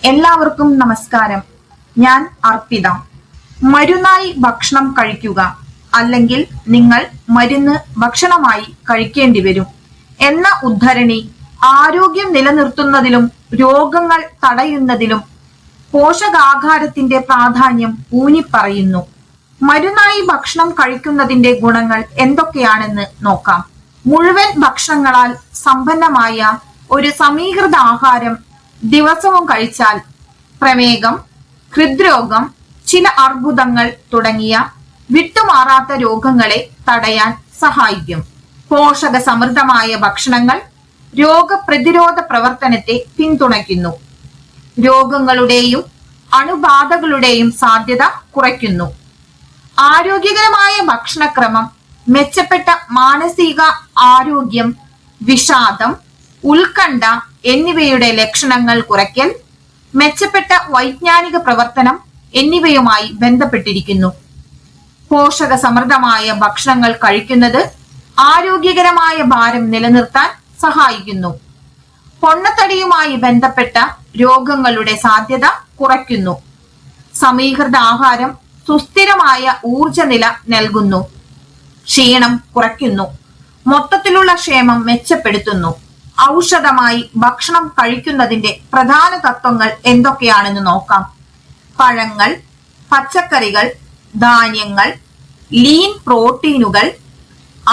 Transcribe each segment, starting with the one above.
എല്ലാവർക്കും നമസ്കാരം. ഞാൻ അർപ്പിത. മരുന്നായി ഭക്ഷണം കഴിക്കുക, അല്ലെങ്കിൽ നിങ്ങൾ മരുന്ന് ഭക്ഷണമായി കഴിക്കേണ്ടി വരും എന്ന ഉദ്ധരണി ആരോഗ്യം നിലനിർത്തുന്നതിലും രോഗങ്ങൾ തടയുന്നതിലും പോഷകാഹാരത്തിന്റെ പ്രാധാന്യം ഊന്നിപ്പറയുന്നു. മരുന്നായി ഭക്ഷണം കഴിക്കുന്നതിന്റെ ഗുണങ്ങൾ എന്തൊക്കെയാണെന്ന് നോക്കാം. മുഴുവൻ ഭക്ഷണങ്ങളാൽ സമ്പന്നമായ ഒരു സമീകൃത ആഹാരം ദിവസവും കഴിച്ചാൽ പ്രമേഹം, ഹൃദ്രോഗം, ചില അർബുദങ്ങൾ തുടങ്ങിയ വിട്ടുമാറാത്ത രോഗങ്ങളെ തടയാൻ സഹായിക്കും. പോഷക സമൃദ്ധമായ ഭക്ഷണങ്ങൾ രോഗപ്രതിരോധ പ്രവർത്തനത്തെ പിന്തുണയ്ക്കുന്നു. രോഗങ്ങളുടെയും അണുബാധകളുടെയും സാധ്യത കുറയ്ക്കുന്നു. ആരോഗ്യകരമായ ഭക്ഷണക്രമം മെച്ചപ്പെട്ട മാനസിക ആരോഗ്യം, വിഷാദം, ഉത്കണ്ഠ എന്നിവയുടെ ലക്ഷണങ്ങൾ കുറയ്ക്കൽ, മെച്ചപ്പെട്ട വൈജ്ഞാനിക പ്രവർത്തനം എന്നിവയുമായി ബന്ധപ്പെട്ടിരിക്കുന്നു. പോഷക സമൃദ്ധമായ ഭക്ഷണങ്ങൾ കഴിക്കുന്നത് ആരോഗ്യകരമായ ഭാരം നിലനിർത്താൻ സഹായിക്കുന്നു. പൊണ്ണത്തടിയുമായി ബന്ധപ്പെട്ട രോഗങ്ങളുടെ സാധ്യത കുറയ്ക്കുന്നു. സമീകൃത ആഹാരം സുസ്ഥിരമായ ഊർജനില നൽകുന്നു. ക്ഷീണം കുറയ്ക്കുന്നു. മൊത്തത്തിലുള്ള ക്ഷേമം മെച്ചപ്പെടുത്തുന്നു. ഔഷധമായി ഭക്ഷണം കഴിക്കുന്നതിന്റെ പ്രധാന തത്വങ്ങൾ എന്തൊക്കെയാണെന്ന് നോക്കാം. പഴങ്ങൾ, പച്ചക്കറികൾ, ധാന്യങ്ങൾ, ലീൻ പ്രോട്ടീനുകൾ,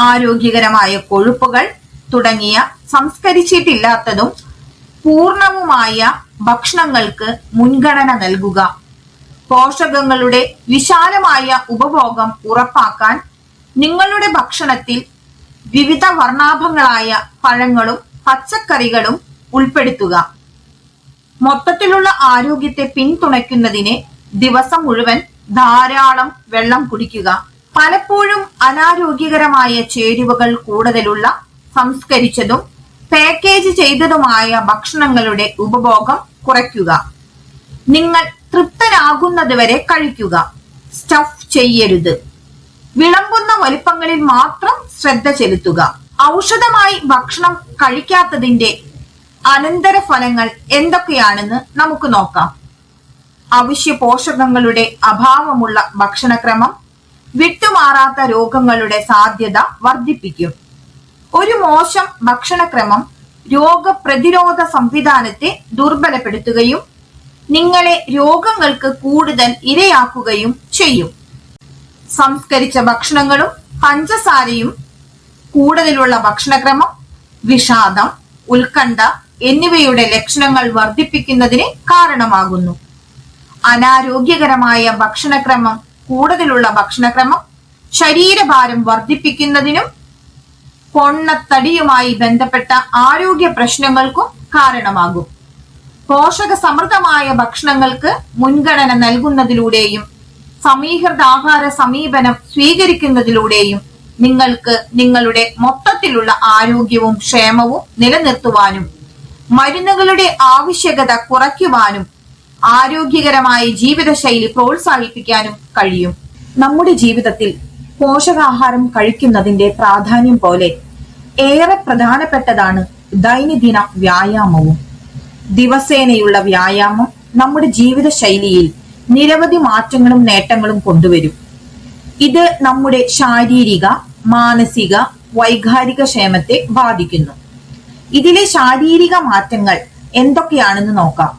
ആരോഗ്യകരമായ കൊഴുപ്പുകൾ തുടങ്ങിയ സംസ്കരിച്ചിട്ടില്ലാത്തതും പൂർണവുമായ ഭക്ഷണങ്ങൾക്ക് മുൻഗണന നൽകുക. പോഷകങ്ങളുടെ വിശാലമായ ഉപഭോഗം ഉറപ്പാക്കാൻ നിങ്ങളുടെ ഭക്ഷണത്തിൽ വിവിധ വർണ്ണാഭങ്ങളായ പഴങ്ങളും പച്ചക്കറികളും ഉൾപ്പെടുത്തുക. മൊത്തത്തിലുള്ള ആരോഗ്യത്തെ പിന്തുണയ്ക്കുന്നതിന് ദിവസം മുഴുവൻ ധാരാളം വെള്ളം കുടിക്കുക. പലപ്പോഴും അനാരോഗ്യകരമായ ചേരുവകൾ കൂടുതലുള്ള സംസ്കരിച്ചതും പാക്കേജ് ചെയ്തതുമായ ഭക്ഷണങ്ങളുടെ ഉപഭോഗം കുറയ്ക്കുക. നിങ്ങൾ തൃപ്തരാകുന്നത് വരെ കഴിക്കുക. സ്റ്റഫ് ചെയ്യരുത്. വിളമ്പുന്ന വലിപ്പങ്ങളിൽ മാത്രം ശ്രദ്ധ ചെലുത്തുക. ഔഷധമായി ഭക്ഷണം കഴിക്കാത്തതിന്റെ അനന്തരഫലങ്ങൾ എന്തൊക്കെയാണെന്ന് നമുക്ക് നോക്കാം. അവശ്യ പോഷകങ്ങളുടെ അഭാവമുള്ള ഭക്ഷണക്രമം വിട്ടുമാറാത്ത രോഗങ്ങളുടെ സാധ്യത വർദ്ധിപ്പിക്കും. ഒരു മോശം ഭക്ഷണക്രമം രോഗപ്രതിരോധ സംവിധാനത്തെ ദുർബലപ്പെടുത്തുകയും നിങ്ങളെ രോഗങ്ങൾക്ക് കൂടുതൽ ഇരയാക്കുകയും ചെയ്യും. സംസ്കരിച്ച ഭക്ഷണങ്ങളും പഞ്ചസാരയും കൂടുതലുള്ള ഭക്ഷണക്രമം വിഷാദം, ഉത്കണ്ഠ എന്നിവയുടെ ലക്ഷണങ്ങൾ വർദ്ധിപ്പിക്കുന്നതിന് കാരണമാകുന്നു. അനാരോഗ്യകരമായ ഭക്ഷണക്രമം കൂടുതലുള്ള ഭക്ഷണക്രമം ശരീരഭാരം വർദ്ധിപ്പിക്കുന്നതിനും പൊണ്ണത്തടിയുമായി ബന്ധപ്പെട്ട ആരോഗ്യ പ്രശ്നങ്ങൾക്കും കാരണമാകും. പോഷക സമൃദ്ധമായ ഭക്ഷണങ്ങൾക്ക് മുൻഗണന നൽകുന്നതിലൂടെയും സമീകൃത ആഹാര സമീപനം സ്വീകരിക്കുന്നതിലൂടെയും നിങ്ങൾക്ക് നിങ്ങളുടെ മൊത്തത്തിലുള്ള ആരോഗ്യവും ക്ഷേമവും നിലനിർത്തുവാനും മരുന്നുകളുടെ ആവശ്യകത കുറയ്ക്കുവാനും ആരോഗ്യകരമായ ജീവിതശൈലി പ്രോത്സാഹിപ്പിക്കാനും കഴിയും. നമ്മുടെ ജീവിതത്തിൽ പോഷകാഹാരം കഴിക്കുന്നതിന്റെ പ്രാധാന്യം പോലെ ഏറെ പ്രധാനപ്പെട്ടതാണ് ദൈനംദിന വ്യായാമവും. ദിവസേനയുള്ള വ്യായാമം നമ്മുടെ ജീവിതശൈലിയിൽ നിരവധി മാറ്റങ്ങളും നേട്ടങ്ങളും കൊണ്ടുവരും. ഇത് നമ്മുടെ ശാരീരിക, മാനസിക, വൈകാരിക ക്ഷേമത്തെ ബാധിക്കുന്നു. ഇതിലെ ശാരീരിക മാറ്റങ്ങൾ എന്തൊക്കെയാണെന്ന് നോക്കാം.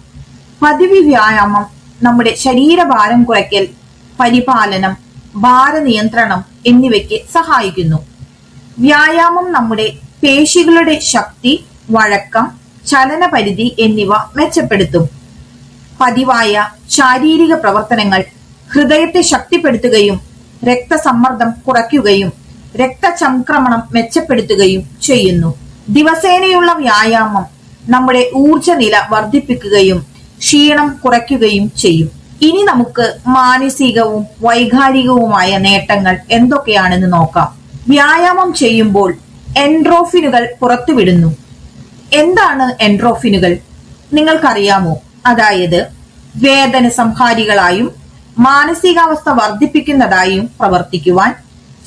പതിവ് വ്യായാമം നമ്മുടെ ശരീരഭാരം കുറയ്ക്കൽ, പരിപാലനം, ഭാരനിയന്ത്രണം എന്നിവയ്ക്ക് സഹായിക്കുന്നു. വ്യായാമം നമ്മുടെ പേശികളുടെ ശക്തി, വഴക്കം, ചലനപരിധി എന്നിവ മെച്ചപ്പെടുത്തും. പതിവായ ശാരീരിക പ്രവർത്തനങ്ങൾ ഹൃദയത്തെ ശക്തിപ്പെടുത്തുകയും രക്തസമ്മർദ്ദം കുറയ്ക്കുകയും രക്തചംക്രമണം മെച്ചപ്പെടുത്തുകയും ചെയ്യുന്നു. ദിവസേനയുള്ള വ്യായാമം നമ്മുടെ ഊർജനില വർദ്ധിപ്പിക്കുകയും ക്ഷീണം കുറയ്ക്കുകയും ചെയ്യും. ഇനി നമുക്ക് മാനസികവും വൈകാരികവുമായ നേട്ടങ്ങൾ എന്തൊക്കെയാണെന്ന് നോക്കാം. വ്യായാമം ചെയ്യുമ്പോൾ എൻഡ്രോഫിനുകൾ പുറത്തുവിടുന്നു. എന്താണ് എൻഡ്രോഫിനുകൾ? നിങ്ങൾക്കറിയാമോ? അതായത് വേദന സംഹാരികളായും മാനസികാവസ്ഥ വർദ്ധിപ്പിക്കുന്നതായും പ്രവർത്തിക്കുവാൻ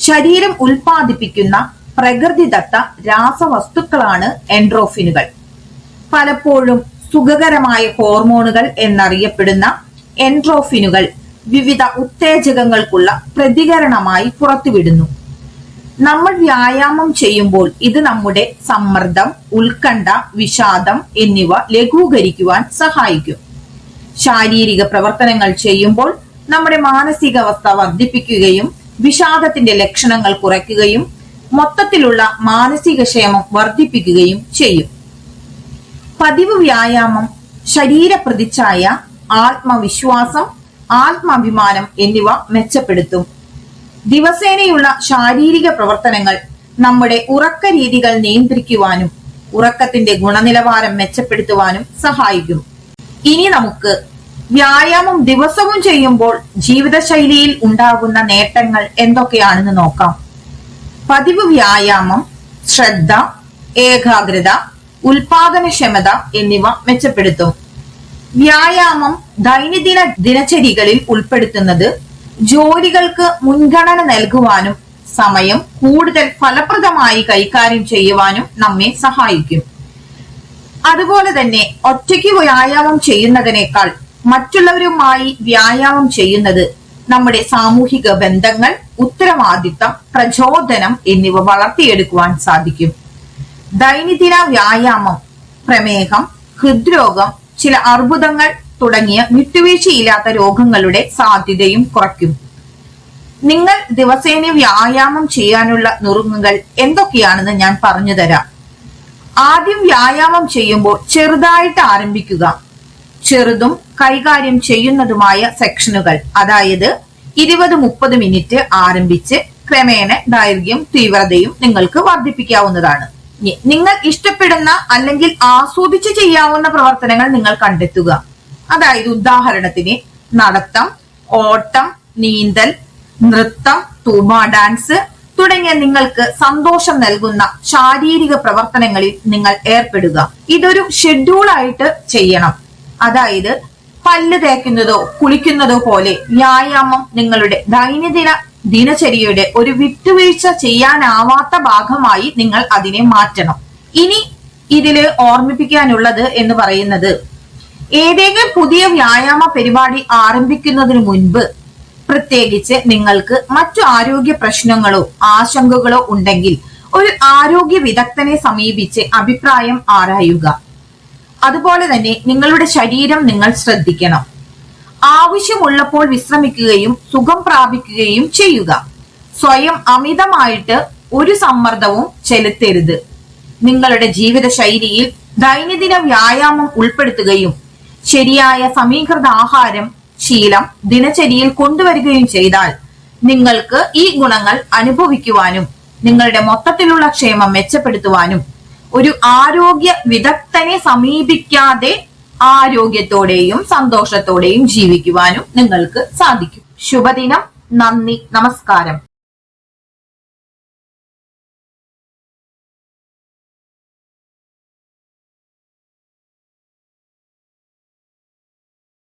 ശരീരം ഉൽപ്പാദിപ്പിക്കുന്ന പ്രകൃതിദത്ത രാസവസ്തുക്കളാണ് എൻഡ്രോഫിനുകൾ. പലപ്പോഴും സുഖകരമായ ഹോർമോണുകൾ എന്നറിയപ്പെടുന്ന എൻട്രോഫിനുകൾ വിവിധ ഉത്തേജകങ്ങൾക്കുള്ള പ്രതികരണമായി പുറത്തുവിടുന്നു. നമ്മൾ വ്യായാമം ചെയ്യുമ്പോൾ ഇത് നമ്മുടെ സമ്മർദ്ദം, ഉത്കണ്ഠ, വിഷാദം എന്നിവ ലഘൂകരിക്കുവാൻ സഹായിക്കും. ശാരീരിക പ്രവർത്തനങ്ങൾ ചെയ്യുമ്പോൾ നമ്മുടെ മാനസികാവസ്ഥ വർദ്ധിപ്പിക്കുകയും വിഷാദത്തിന്റെ ലക്ഷണങ്ങൾ കുറയ്ക്കുകയും മൊത്തത്തിലുള്ള മാനസിക ക്ഷേമം വർദ്ധിപ്പിക്കുകയും ചെയ്യും. പതിവ് വ്യായാമം ശരീരപ്രതിച്ഛായ, ആത്മവിശ്വാസം, ആത്മാഭിമാനം എന്നിവ മെച്ചപ്പെടുത്തും. ദിവസേനയുള്ള ശാരീരിക പ്രവർത്തനങ്ങൾ നമ്മുടെ ഉറക്ക രീതികൾ നിയന്ത്രിക്കുവാനും ഉറക്കത്തിന്റെ ഗുണനിലവാരം മെച്ചപ്പെടുത്തുവാനും സഹായിക്കും. ഇനി നമുക്ക് വ്യായാമം ദിവസവും ചെയ്യുമ്പോൾ ജീവിതശൈലിയിൽ ഉണ്ടാകുന്ന നേട്ടങ്ങൾ എന്തൊക്കെയാണെന്ന് നോക്കാം. പതിവ് വ്യായാമം ശ്രദ്ധ, ഏകാഗ്രത, ഉൽപാദനക്ഷമത എന്നിവ മെച്ചപ്പെടുത്തും. വ്യായാമം ദൈനംദിന ദിനചര്യകളിൽ ഉൾപ്പെടുത്തുന്നത് ജോലികൾക്ക് മുൻഗണന നൽകുവാനും സമയം കൂടുതൽ ഫലപ്രദമായി കൈകാര്യം ചെയ്യുവാനും നമ്മെ സഹായിക്കും. അതുപോലെ തന്നെ ഒറ്റയ്ക്ക് വ്യായാമം ചെയ്യുന്നതിനേക്കാൾ മറ്റുള്ളവരുമായി വ്യായാമം ചെയ്യുന്നത് നമ്മുടെ സാമൂഹിക ബന്ധങ്ങൾ, ഉത്തരവാദിത്തം, പ്രചോദനം എന്നിവ വളർത്തിയെടുക്കുവാൻ സാധിക്കും. ദൈനംദിന വ്യായാമം പ്രമേഹം, ഹൃദ്രോഗം, ചില അർബുദങ്ങൾ തുടങ്ങിയ വിട്ടുവീഴ്ചയില്ലാത്ത രോഗങ്ങളുടെ സാധ്യതയും കുറയ്ക്കും. നിങ്ങൾ ദിവസേന വ്യായാമം ചെയ്യാനുള്ള നുറുങ്ങുകൾ എന്തൊക്കെയാണെന്ന് ഞാൻ പറഞ്ഞു തരാം. ആദ്യം വ്യായാമം ചെയ്യുമ്പോൾ ചെറുതായിട്ട് ആരംഭിക്കുക. ചെറുതും കൈകാര്യം ചെയ്യുന്നതുമായ സെക്ഷനുകൾ, അതായത് 20-30 മിനിറ്റ് ആരംഭിച്ച് ക്രമേണ ദൈർഘ്യം, തീവ്രതയും നിങ്ങൾക്ക് വർദ്ധിപ്പിക്കാവുന്നതാണ്. നിങ്ങൾ ഇഷ്ടപ്പെടുന്ന അല്ലെങ്കിൽ ആസ്വദിച്ച് ചെയ്യാവുന്ന പ്രവർത്തനങ്ങൾ നിങ്ങൾ കണ്ടെത്തുക. അതായത് ഉദാഹരണത്തിന് നടത്തം, ഓട്ടം, നീന്തൽ, നൃത്തം, തൂബ ഡാൻസ് തുടങ്ങിയ നിങ്ങൾക്ക് സന്തോഷം നൽകുന്ന ശാരീരിക പ്രവർത്തനങ്ങളിൽ നിങ്ങൾ ഏർപ്പെടുക. ഇതൊരു ഷെഡ്യൂളായിട്ട് ചെയ്യണം. അതായത് പല്ല് തേക്കുന്നതോ കുളിക്കുന്നതോ പോലെ വ്യായാമം നിങ്ങളുടെ ദൈനംദിന ദിനചര്യയുടെ ഒരു വിട്ടുവീഴ്ച ചെയ്യാനാവാത്ത ഭാഗമായി നിങ്ങൾ അതിനെ മാറ്റണം. ഇനി ഇതില് ഓർമ്മിപ്പിക്കാനുള്ളത് എന്ന് പറയുന്നത്, ഏതെങ്കിലും പുതിയ വ്യായാമ പരിപാടി ആരംഭിക്കുന്നതിന് മുൻപ് പ്രത്യേകിച്ച് നിങ്ങൾക്ക് മറ്റു ആരോഗ്യ പ്രശ്നങ്ങളോ ആശങ്കകളോ ഉണ്ടെങ്കിൽ ഒരു ആരോഗ്യ വിദഗ്ധനെ സമീപിച്ച് അഭിപ്രായം ആരായുക. അതുപോലെ തന്നെ നിങ്ങളുടെ ശരീരം നിങ്ങൾ ശ്രദ്ധിക്കണം. ആവശ്യമുള്ളപ്പോൾ വിശ്രമിക്കുകയും സുഖം പ്രാപിക്കുകയും ചെയ്യുക. സ്വയം അമിതമായിട്ട് ഒരു സമ്മർദ്ദവും ചെലുത്തരുത്. നിങ്ങളുടെ ജീവിത ശൈലിയിൽ ദൈനംദിന വ്യായാമം ഉൾപ്പെടുത്തുകയും ശരിയായ സമീകൃത ആഹാരം ശീലം ദിനചര്യയിൽ കൊണ്ടുവരികയും ചെയ്താൽ നിങ്ങൾക്ക് ഈ ഗുണങ്ങൾ അനുഭവിക്കുവാനും നിങ്ങളുടെ മൊത്തത്തിലുള്ള ക്ഷേമം മെച്ചപ്പെടുത്തുവാനും ഒരു ആരോഗ്യ വിദഗ്ധനെ സമീപിക്കാതെ ആരോഗ്യത്തോടെയും സന്തോഷത്തോടെയും ജീവിക്കുവാനും നിങ്ങൾക്ക് സാധിക്കും. ശുഭദിനം. നന്ദി. നമസ്കാരം.